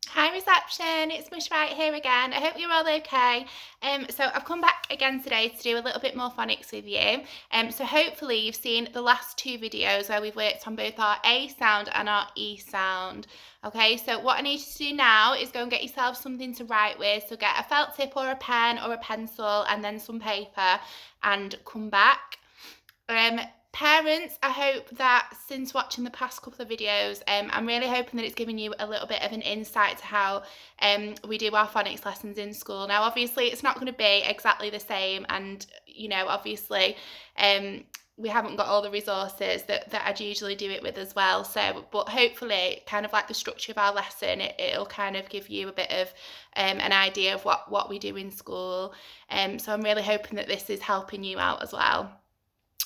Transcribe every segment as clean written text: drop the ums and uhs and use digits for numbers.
Hi reception, it's Miss Right here again. I hope you're all okay. So I've come back again today to do a little bit more phonics with you. So hopefully you've seen the last two videos where we've worked on both our A sound and our E sound. Okay, so what I need you to do now is go and get yourself something to write with. So get a felt tip or a pen or a pencil and then some paper and come back. Parents, I hope that since watching the past couple of videos, I'm really hoping that it's given you a little bit of an insight to how we do our phonics lessons in school. Now, obviously, it's not going to be exactly the same, and obviously, we haven't got all the resources that I'd usually do it with as well. So, but hopefully, kind of like the structure of our lesson, it'll kind of give you a bit of an idea of what we do in school. So I'm really hoping that this is helping you out as well.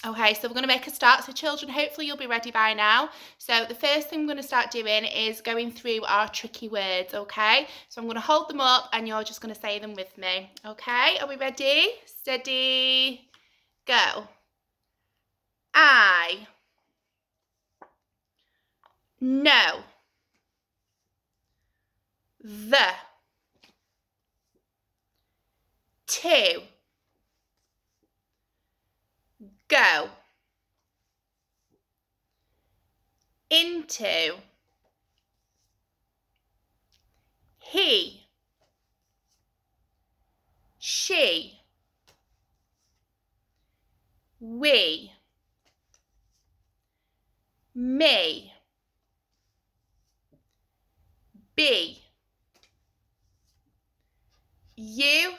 Okay, so we're going to make a start. So children, hopefully you'll be ready by now. So the first thing I'm going to start doing is going through our tricky words, okay? So I'm going to hold them up and you're just going to say them with me, okay? Are we ready? Steady, go. I, no, the, to, go, into, he, she, we, me, be, you,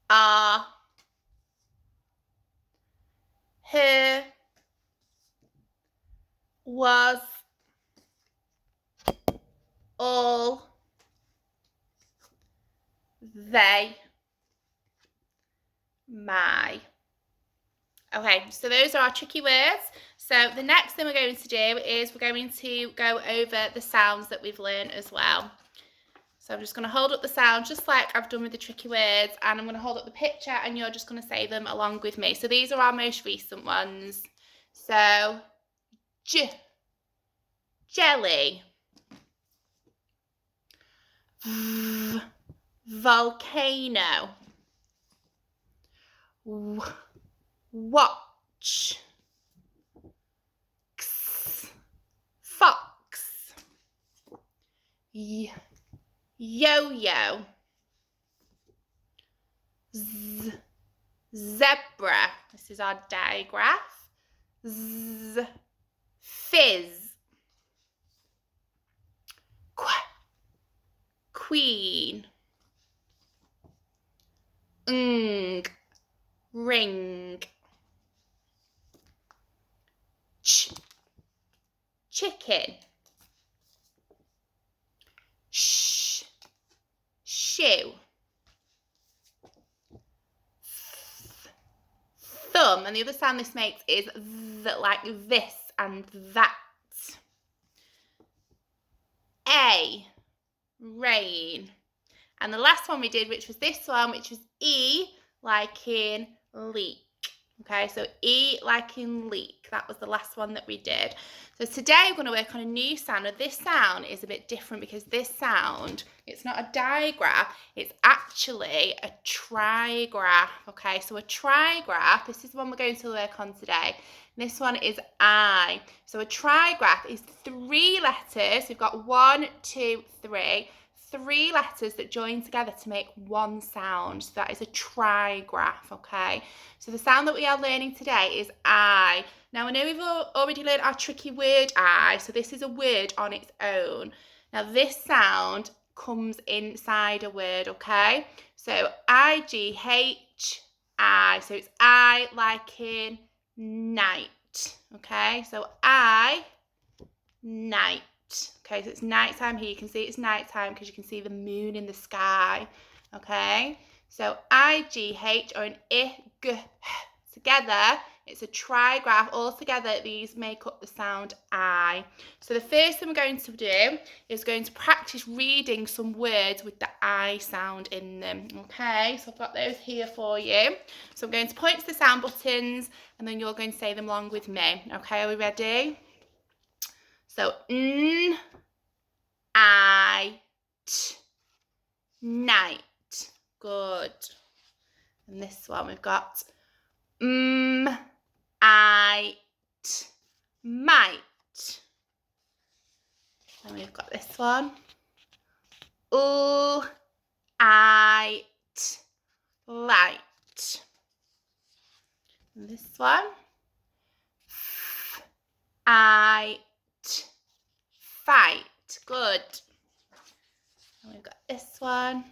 are, her, was, all, they, my. Okay, so those are our tricky words. So the next thing we're going to do is we're going to go over the sounds that we've learned as well. So I'm just going to hold up the sound just like I've done with the tricky words, and I'm going to hold up the picture and you're just going to say them along with me. So these are our most recent ones. So jelly, volcano, watch, fox, yo-yo, zebra, this is our digraph, fizz, queen, ring, chicken, shoe, thumb, and the other sound this makes is like this and that. Rain. And the last one we did, which was this one, which was E, like in leak. Okay, so E like in leak. That was the last one that we did. So today we're going to work on a new sound. Now this sound is a bit different because this sound, it's not a digraph, it's actually a trigraph. Okay, so a trigraph, this is the one we're going to work on today. This one is I. So a trigraph is 3 letters. We've got 1, 2, 3. 3 letters that join together to make one sound. So that is a trigraph, okay? So the sound that we are learning today is I. Now I know we've already learned our tricky word I, so this is a word on its own. Now this sound comes inside a word, okay? So I-G-H-I. So it's I like in night, okay? So I, night. Okay, so it's nighttime here. You can see it's nighttime because you can see the moon in the sky. Okay, so I-G-H or an I-G together, it's a trigraph. All together, these make up the sound I. So the first thing we're going to do is going to practice reading some words with the I sound in them. Okay, so I've got those here for you. So I'm going to point to the sound buttons and then you're going to say them along with me. Okay, are we ready? So, night. Good. And this one we've got I, might. And we've got this one. I, light. And this one. I, fight. Good. And we've got this one.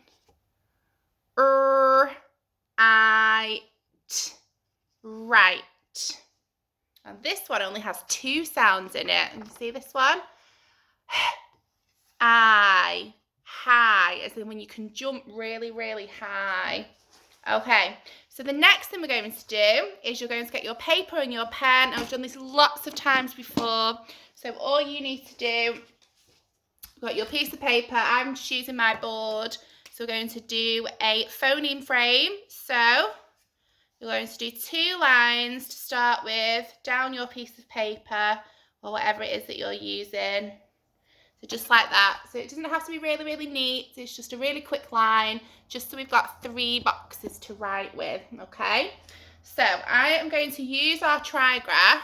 I, right. And this one only has 2 sounds in it. And you see this one? I, high, as in when you can jump really, really high. Okay, so the next thing we're going to do is you're going to get your paper and your pen. I've done this lots of times before. So all you need to do, you've got your piece of paper. I'm just using my board. So we're going to do a phoneme frame. So you're going to do 2 lines to start with down your piece of paper or whatever it is that you're using. So just like that. So it doesn't have to be really, really neat. It's just a really quick line, just so we've got 3 boxes to write with, okay? So I am going to use our trigraph.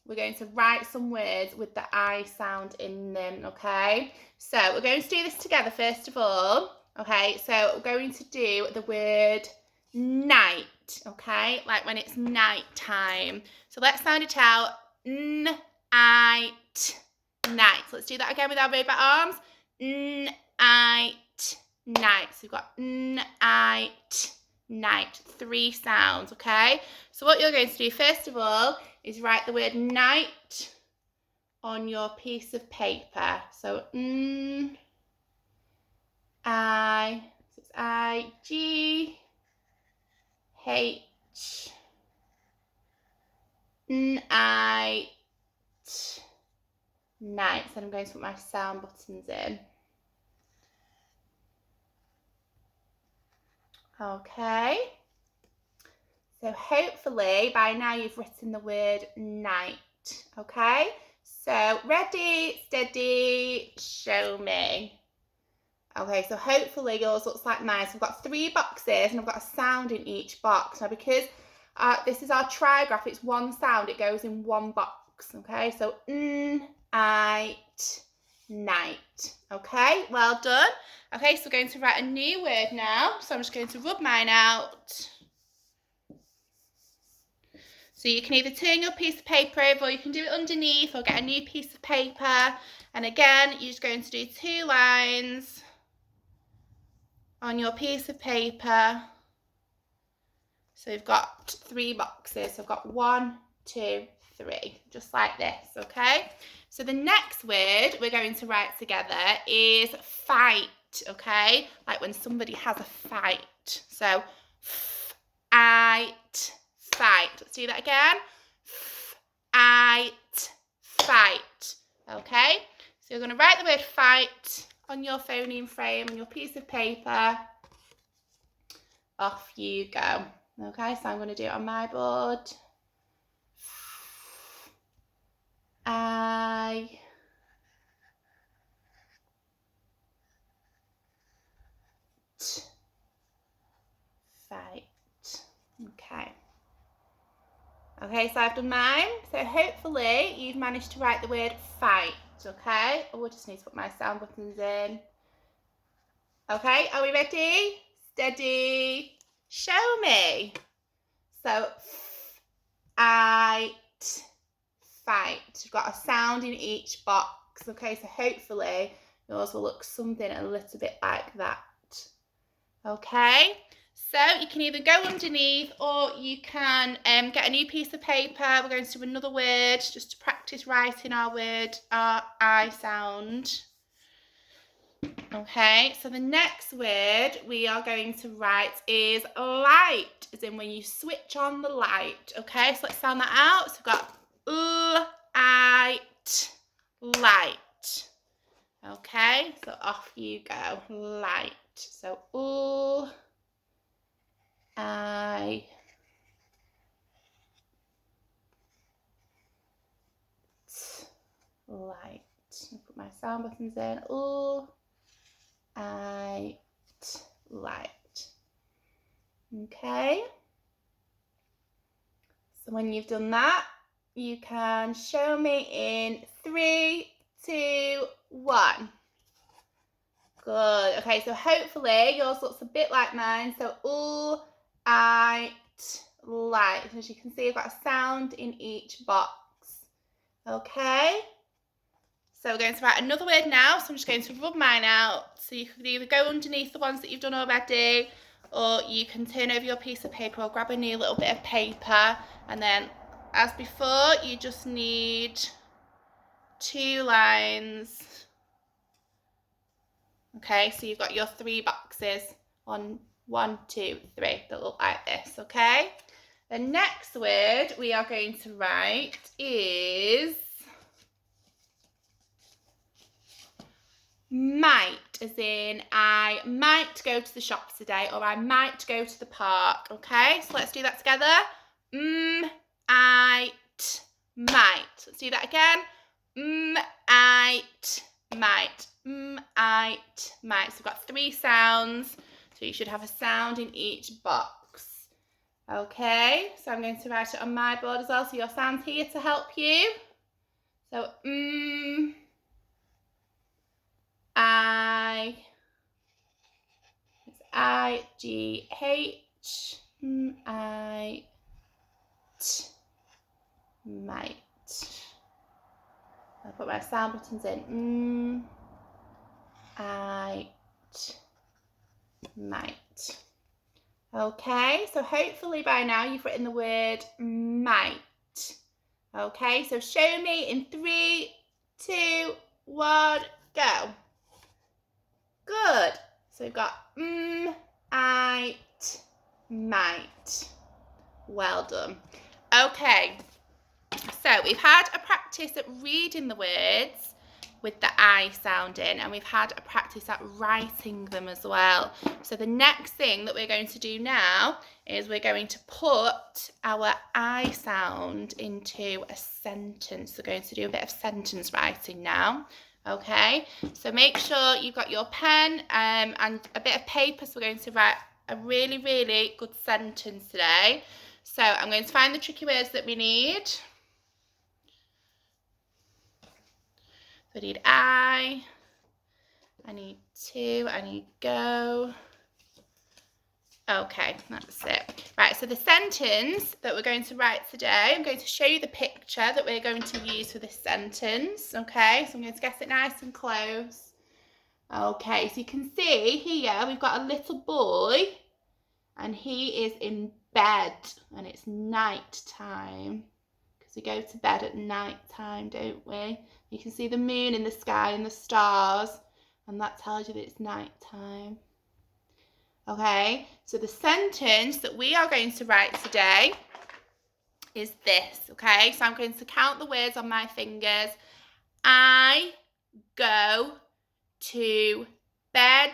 We're going to write some words with the I sound in them, okay? So we're going to do this together first of all, okay? So we're going to do the word night, okay? Like when it's night time. So let's sound it out. Night. Night. So let's do that again with our robot arms. Night. Night. So we've got night. Night. 3 sounds, okay? So what you're going to do first of all is write the word night on your piece of paper. So it's I-G-H. Night. Night. So I'm going to put my sound buttons in. Okay. So hopefully by now you've written the word night. Okay. So ready, steady, show me. Okay, so hopefully yours looks like mine. So I've got 3 boxes and I've got a sound in each box. Now because this is our trigraph, it's 1 sound, it goes in 1 box. Okay, so night. Okay, well done. Okay, so we're going to write a new word now. So I'm just going to rub mine out. So you can either turn your piece of paper over or you can do it underneath or get a new piece of paper. And again, you're just going to do 2 lines on your piece of paper. So we've got 3 boxes. So I've got 1, 2, 3, just like this, okay? So the next word we're going to write together is fight, okay? Like when somebody has a fight. So fight. Let's do that again. Fight. Okay? So you're going to write the word fight on your phoneme frame, on your piece of paper. Off you go. Okay, so I'm going to do it on my board. Fight. Okay. Okay, so I've done mine. So hopefully you've managed to write the word fight, okay? Oh, I just need to put my sound buttons in. Okay, are we ready? Steady, show me. So, fight. You've got a sound in each box, okay? So hopefully yours will look something a little bit like that, okay? So you can either go underneath or you can get a new piece of paper. We're going to do another word just to practice writing our word, our I sound. Okay, so the next word we are going to write is light, as in when you switch on the light. Okay, so let's sound that out. So we've got light. Okay, so off you go, light. So light. Put my sound buttons in. light. Okay. So when you've done that, you can show me in 3, 2, 1. Good. Okay, so hopefully yours looks a bit like mine. So light. As you can see, I've got a sound in each box. Okay. So we're going to write another word now. So I'm just going to rub mine out. So you can either go underneath the ones that you've done already, or you can turn over your piece of paper or grab a new little bit of paper. And then, as before, you just need 2 lines. Okay, so you've got your 3 boxes on 1, 2, 3 that look like this, okay? The next word we are going to write is might, as in I might go to the shops today, or I might go to the park, okay? So let's do that together. I might. Let's do that again. I might. I might. So we've got 3 sounds, so you should have a sound in each box. Okay, so I'm going to write it on my board as well, so your sound's here to help you. So I-G-H, might. I'll put my sound buttons in. Might. Okay, so hopefully by now you've written the word might. Okay, so show me in 3, 2, 1, go. Good. So we've got might. Well done. Okay, so we've had a practice at reading the words with the I sound in, and we've had a practice at writing them as well. So the next thing that we're going to do now is we're going to put our I sound into a sentence. We're going to do a bit of sentence writing now. Okay, so make sure you've got your pen and a bit of paper. So we're going to write a really, really good sentence today. So I'm going to find the tricky words that we need. So I need I need to, I need go. Okay, that's it. Right, so the sentence that we're going to write today, I'm going to show you the picture that we're going to use for this sentence. Okay, so I'm going to get it nice and close. Okay, so you can see here we've got a little boy and he is in bed and it's night time. We go to bed at night time, don't we? You can see the moon in the sky and the stars, and that tells you that it's night time. Okay, so the sentence that we are going to write today is this, okay? So I'm going to count the words on my fingers. I go to bed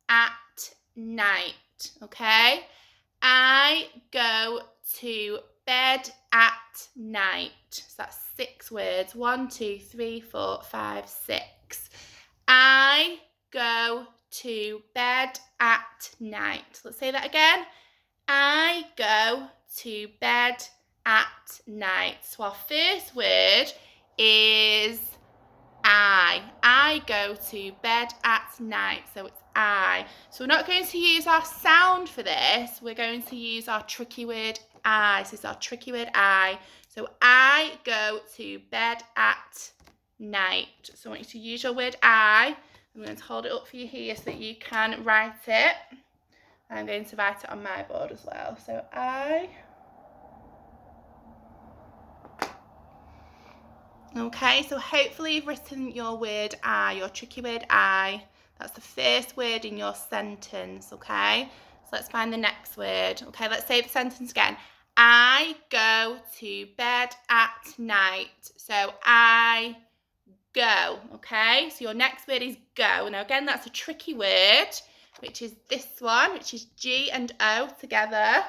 at night, okay? I go to bed at night. So that's 6 words. 1, 2, 3, 4, 5, 6. I go to bed at night. Let's say that again. I go to bed at night. So our first word is I. I go to bed at night. So it's I. So we're not going to use our sound for this. We're going to use our tricky word I. So it's our tricky word I. So I go to bed at night. So I want you to use your word I. I'm going to hold it up for you here so that you can write it. I'm going to write it on my board as well. So I. Okay, so hopefully you've written your word I, your tricky word I. That's the first word in your sentence, okay? So let's find the next word. Okay, let's say the sentence again. I go to bed at night. So I go, okay? So your next word is go. Now again, that's a tricky word, which is this one, which is G and O together.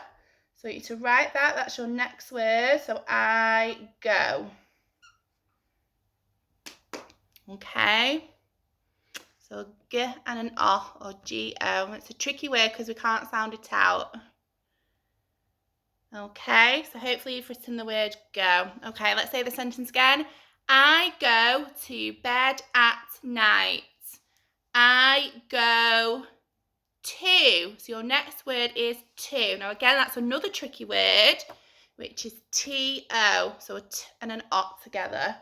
So you need to write that. That's your next word. So I go. Okay, So G and an O, or G-O. It's a tricky word because we can't sound it out. Okay, so hopefully you've written the word go. Okay, let's say the sentence again. I go to bed at night. I go to. So your next word is to. Now again, that's another tricky word, which is T-O. So a T and an O together.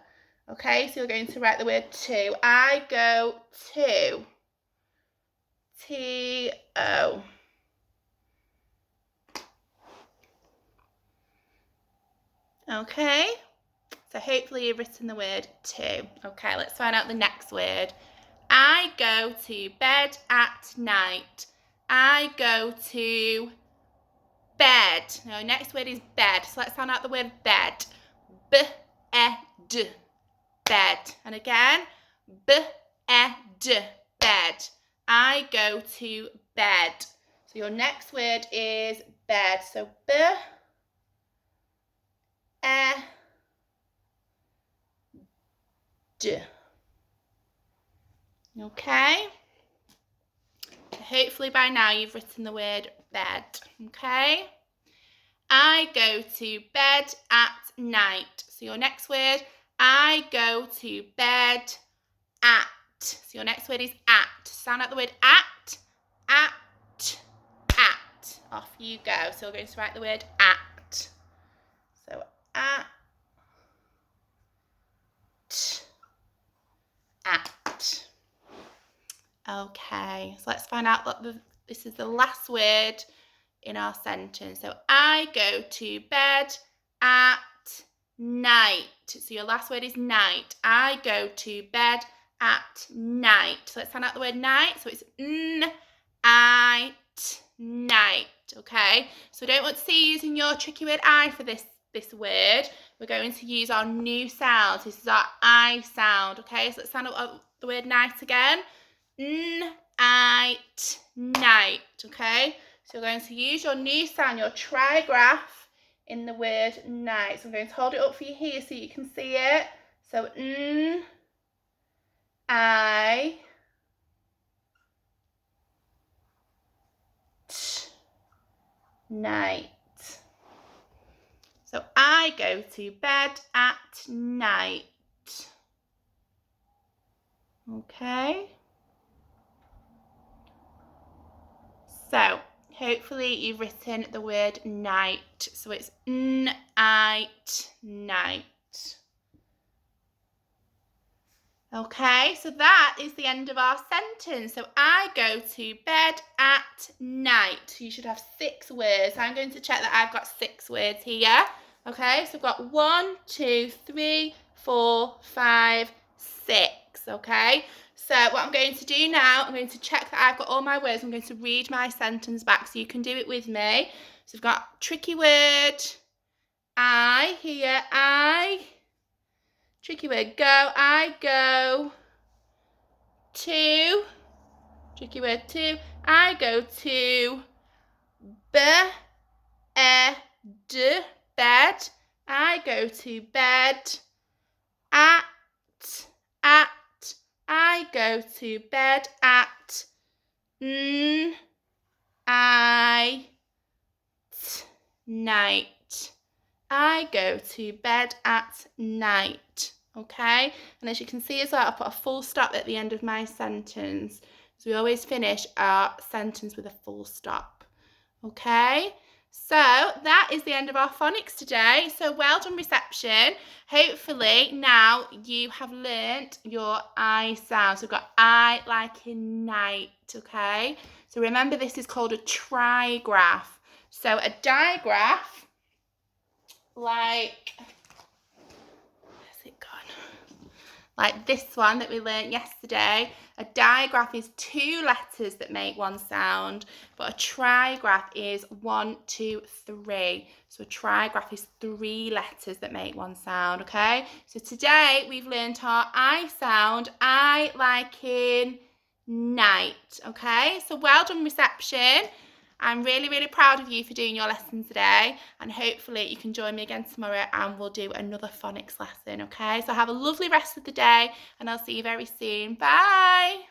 Okay, so you're going to write the word to. I go to. T-O. Okay, so hopefully you've written the word to. Okay, let's find out the next word. I go to bed at night. I go to bed. Now, next word is bed. So let's find out the word bed. B-E-D. Bed. And again, B-E-D. Bed. I go to bed. So your next word is bed. So B-E-D. Okay. So hopefully by now you've written the word bed. Okay. I go to bed at night. So your next word, I go to bed at. So your next word is at. Sound out the word at, at, at. Off you go. So we're going to write the word at. So at, at. Okay, so let's find out what this is the last word in our sentence. So I go to bed at night. So your last word is night. I go to bed at night. So let's find out the word night. So it's night. Okay, so we don't want to see you using your tricky word I for this word. We're going to use our new sounds. This is our I sound. Okay, so let's sound out the word night again. Night. Okay, so you're going to use your new sound, your trigraph in the word night. So I'm going to hold it up for you here so you can see it. So I, night. So I go to bed at night. Okay. So hopefully you've written the word night. So it's night, night. Okay, so that is the end of our sentence. So I go to bed at night. You should have 6 words. I'm going to check that I've got 6 words here. Okay, so I've got 1, 2, 3, 4, 5, 6. Okay, so what I'm going to do now, I'm going to check that I've got all my words. I'm going to read my sentence back so you can do it with me. So I've got tricky word, I here, I. Tricky word, go. I go to. Tricky word, to. I go to bed. Bed. I go to bed at. I go to bed at night. I go to bed at night. Okay, and as you can see as well, I put a full stop at the end of my sentence. So we always finish our sentence with a full stop. Okay, so that is the end of our phonics today. So well done, reception. Hopefully now you have learnt your I sound. So we've got I like in night. Okay, so remember this is called a trigraph. So a digraph, like, where's it gone? Like this one that we learnt yesterday. A digraph is 2 letters that make one sound, but a trigraph is 1, 2, 3. So a trigraph is 3 letters that make one sound, okay? So today we've learnt our I sound, I like in night, okay? So well done, reception. I'm really, really proud of you for doing your lesson today, and hopefully you can join me again tomorrow and we'll do another phonics lesson, okay? So have a lovely rest of the day and I'll see you very soon. Bye!